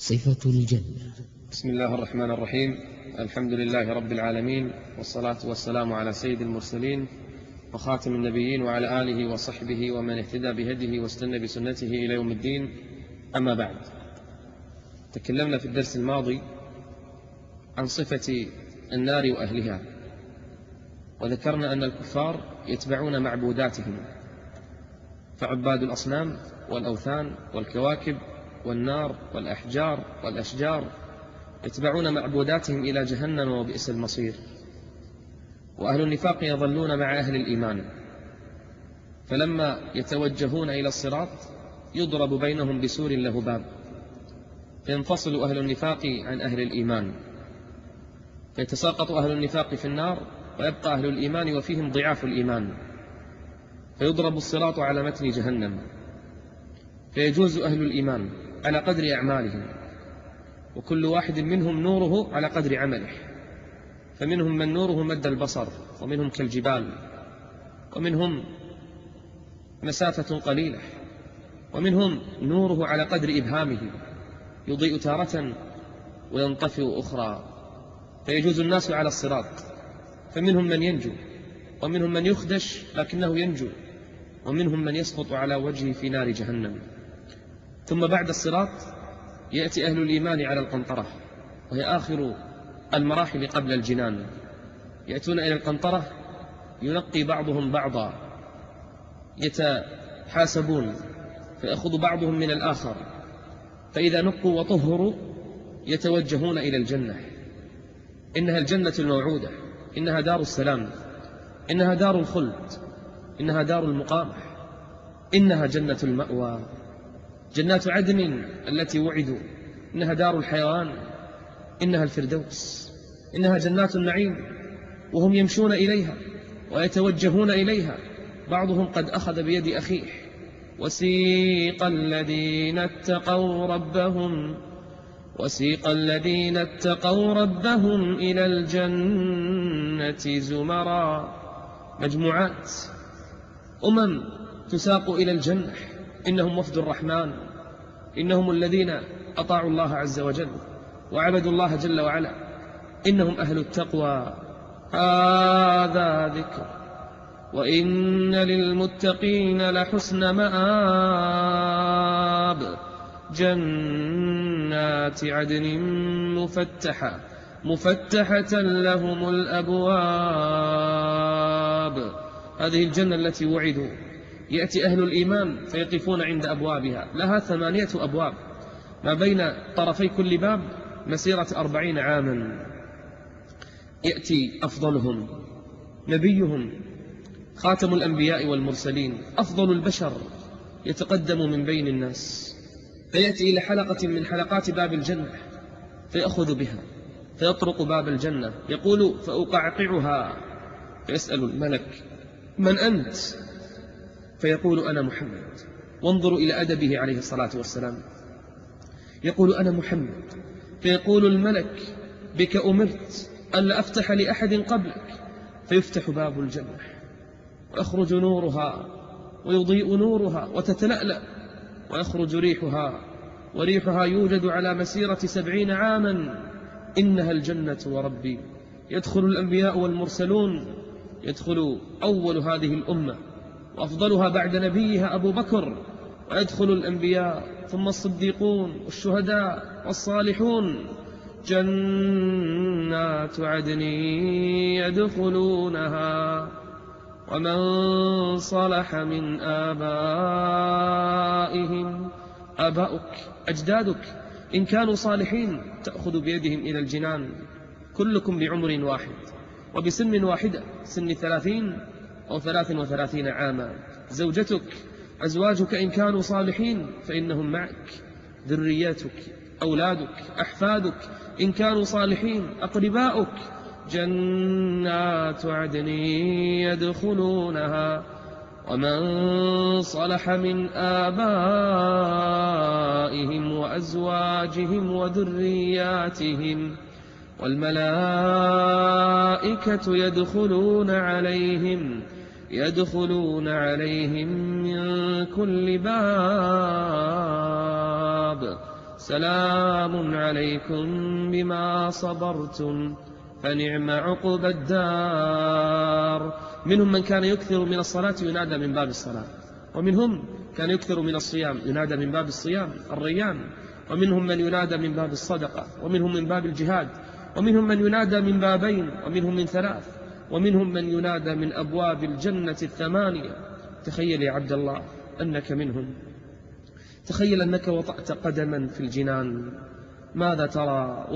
صفة الجنة. بسم الله الرحمن الرحيم. الحمد لله رب العالمين، والصلاة والسلام على سيد المرسلين وخاتم النبيين وعلى آله وصحبه ومن اهتدى بهديه واستنى بسنته إلى يوم الدين. أما بعد، تكلمنا في الدرس الماضي عن صفة النار وأهلها، وذكرنا أن الكفار يتبعون معبوداتهم، فعباد الأصنام والأوثان والكواكب والنار والأحجار والأشجار يتبعون معبوداتهم إلى جهنم وبئس المصير. وأهل النفاق يظلون مع أهل الإيمان، فلما يتوجهون إلى الصراط يضرب بينهم بسور له باب، فينفصل أهل النفاق عن أهل الإيمان، فيتساقط أهل النفاق في النار ويبقى أهل الإيمان وفيهم ضعاف الإيمان، فيضرب الصراط على متن جهنم، فيجوز أهل الإيمان على قدر أعمالهم، وكل واحد منهم نوره على قدر عمله، فمنهم من نوره مد البصر، ومنهم كالجبال، ومنهم مسافة قليلة، ومنهم نوره على قدر إبهامه، يضيء تارة وينطفئ أخرى، فيجوز الناس على الصراط، فمنهم من ينجو، ومنهم من يخدش لكنه ينجو، ومنهم من يسقط على وجهه في نار جهنم. ثم بعد الصراط يأتي أهل الإيمان على القنطرة، وهي آخر المراحل قبل الجنان. يأتون إلى القنطرة ينقي بعضهم بعضا، يتحاسبون، فيأخذ بعضهم من الآخر، فإذا نقوا وطهروا يتوجهون إلى الجنة. إنها الجنة الموعودة، إنها دار السلام، إنها دار الخلد، إنها دار المقامة، إنها جنة المأوى، جنات عدن التي وعدوا، إنها دار الحيوان، إنها الفردوس، إنها جنات النعيم. وهم يمشون إليها ويتوجهون إليها، بعضهم قد أخذ بيد أخيه. وسيق الذين اتقوا ربهم إلى الجنة زمرا، مجموعات تساق إلى الجنة. إنهم وفد الرحمن، إنهم الذين أطاعوا الله عز وجل وعبدوا الله جل وعلا، إنهم أهل التقوى. هذا ذكر، وإن للمتقين لحسن مآب، جنات عدن مفتحة لهم الأبواب. هذه الجنة التي وعدوا. يأتي أهل الإيمان فيقفون عند أبوابها، لها 8 أبواب، ما بين طرفي كل باب مسيرة 40 عاما. يأتي أفضلهم نبيهم خاتم الأنبياء والمرسلين، أفضل البشر، يتقدم من بين الناس، فيأتي إلى حلقة من حلقات باب الجنة فيأخذ بها، فيطرق باب الجنة، يقول فأقعقعها، فيسأل الملك من أنت؟ فيقول أنا محمد. وانظروا إلى أدبه عليه الصلاة والسلام، يقول أنا محمد، فيقول الملك بك أمرت ألا أفتح لأحد قبلك، فيفتح باب الجنة ويخرج نورها ويضيء نورها وتتلألأ، ويخرج ريحها، وريحها يوجد على مسيرة 70 عاما. إنها الجنة وربي. يدخل الأنبياء والمرسلون، يدخل أول هذه الأمة وأفضلها بعد نبيها أبو بكر، ويدخل الأنبياء ثم الصديقون والشهداء والصالحون. جنات عدن يدخلونها ومن صلح من آبائهم، آباؤك أجدادك إن كانوا صالحين تأخذ بيدهم إلى الجنان، كلكم بعمر واحد وبسن واحدة، سن 30 أو 33 عاما. زوجتك أزواجك إن كانوا صالحين فإنهم معك، ذرياتك أولادك أحفادك إن كانوا صالحين، أقرباؤك. جنات عدن يدخلونها ومن صلح من آبائهم وأزواجهم وذرياتهم، والملائكة يدخلون عليهم من كل باب، سلام عليكم بما صبرتم فنعم عقبى الدار. منهم من كان يكثر من الصلاة ينادى من باب الصلاة، ومنهم كان يكثر من الصيام ينادى من باب الصيام الريان، ومنهم من ينادى من باب الصدقة، ومنهم من باب الجهاد، ومنهم من ينادى من بابين، ومنهم من ثلاث، ومنهم من ينادى من أبواب الجنة الثمانية. تخيل يا عبد الله أنك منهم، تخيل أنك وطأت قدما في الجنان، ماذا ترى؟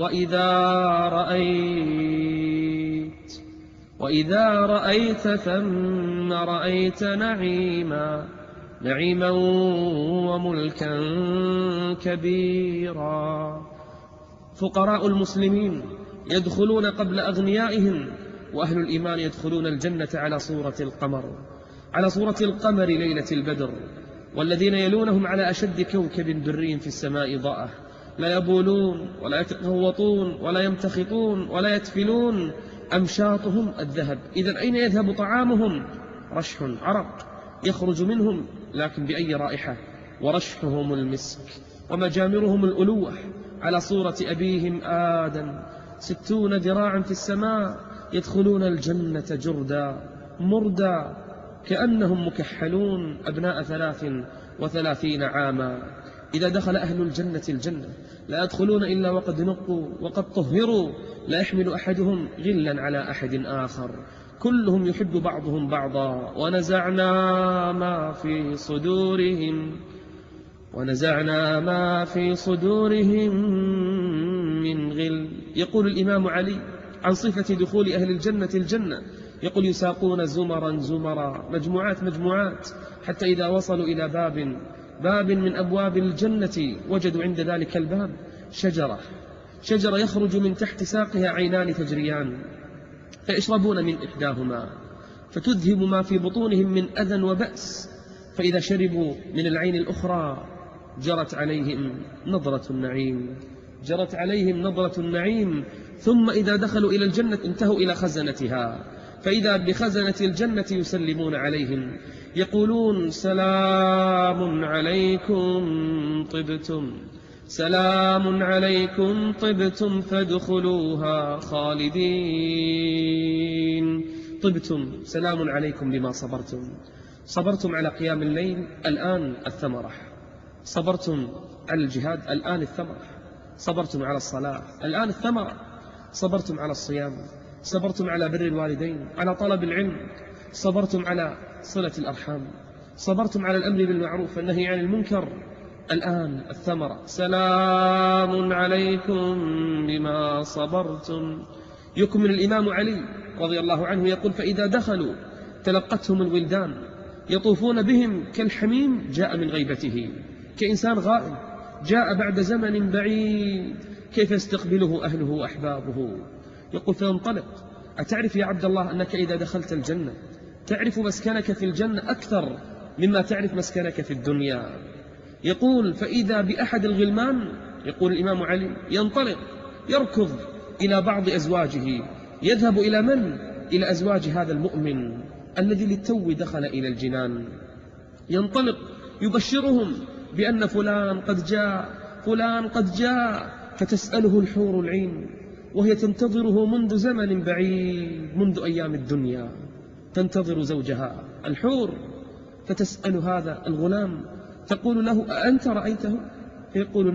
وإذا رأيت ثم رأيت نعيما وملكا كبيرا. فقراء المسلمين يدخلون قبل أغنيائهم، وأهل الإيمان يدخلون الجنة على صورة القمر ليلة البدر، والذين يلونهم على أشد كوكب دري في السماء ضاءة، لا يبولون ولا يتغوطون ولا يمتخطون ولا يتفلون، أمشاطهم الذهب. إذن أين يذهب طعامهم؟ رشح عرق يخرج منهم، لكن بأي رائحة؟ ورشحهم المسك، ومجامرهم الألوح على صورة أبيهم آدم، 60 ذراعا في السماء، يدخلون الجنة جردا مردا كأنهم مكحلون أبناء 33 عاما. إذا دخل أهل الجنة لا يدخلون إلا وقد نقوا وقد طهروا، لا يحمل أحدهم غلا على أحد آخر، كلهم يحب بعضهم بعضا. ونزعنا ما في صدورهم من غل. يقول الإمام علي عن صفة دخول أهل الجنة، يقول يساقون زمرا مجموعات، حتى إذا وصلوا إلى باب من أبواب الجنة وجدوا عند ذلك الباب شجرة يخرج من تحت ساقها عينان تجريان، فيشربون من إحداهما فتذهب ما في بطونهم من أذى وبأس، فإذا شربوا من العين الأخرى جرت عليهم نضرة النعيم. ثم إذا دخلوا إلى الجنة انتهوا إلى خزنتها، فإذا بخزنة الجنة يسلمون عليهم، يقولون سلام عليكم طبتم فادخلوها خالدين. طبتم، سلام عليكم بما صبرتم على قيام الليل، الآن الثمرة. صبرتم على الجهاد، الآن الثمرة. صبرتم على الصلاة، الآن الثمرة. صبرتم على الصيام، صبرتم على بر الوالدين، على طلب العلم، صبرتم على صلة الأرحام، صبرتم على الأمر بالمعروف والنهي عن المنكر، الآن الثمرة. سلام عليكم بما صبرتم. يكمل الإمام علي رضي الله عنه يقول فإذا دخلوا تلقتهم الولدان يطوفون بهم كالحميم جاء من غيبته، كإنسان غائب جاء بعد زمن بعيد، كيف يستقبله أهله وأحبابه. يقول فينطلق. أتعرف يا عبد الله أنك إذا دخلت الجنة تعرف مسكنك في الجنة أكثر مما تعرف مسكنك في الدنيا. يقول فإذا بأحد الغلمان، يقول الإمام علي، ينطلق يركض إلى بعض أزواجه، يذهب إلى من؟ إلى أزواج هذا المؤمن الذي للتو دخل إلى الجنان. ينطلق يبشرهم بأن فلان قد جاء، فتسأله الحور العين وهي تنتظره منذ زمن بعيد، منذ أيام الدنيا تنتظر زوجها الحور، فتسأل هذا الغلام تقول له أأنت رأيته؟ فيقول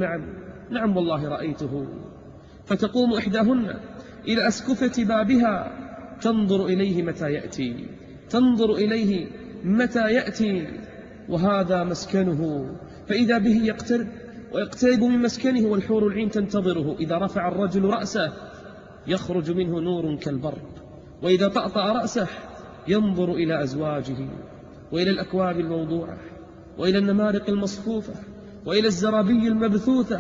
نعم والله رأيته. فتقوم إحداهن إلى أسكفة بابها تنظر إليه متى يأتي وهذا مسكنه، فإذا به يقترب من مسكنه والحور العين تنتظره. إذا رفع الرجل رأسه يخرج منه نور كالبرق، وإذا طأطأ رأسه ينظر إلى أزواجه وإلى الأكواب الموضوعة وإلى النمارق المصفوفة وإلى الزرابي المبثوثة،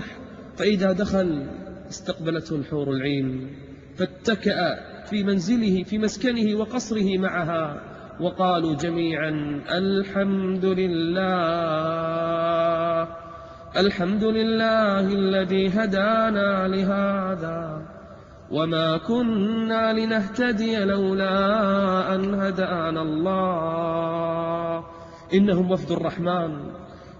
فإذا دخل استقبلته الحور العين، فاتكأ في منزله في مسكنه وقصره معها، وقالوا جميعا الحمد لله الذي هدانا لهذا وما كنا لنهتدي لولا أن هدانا الله. إنهم وفد الرحمن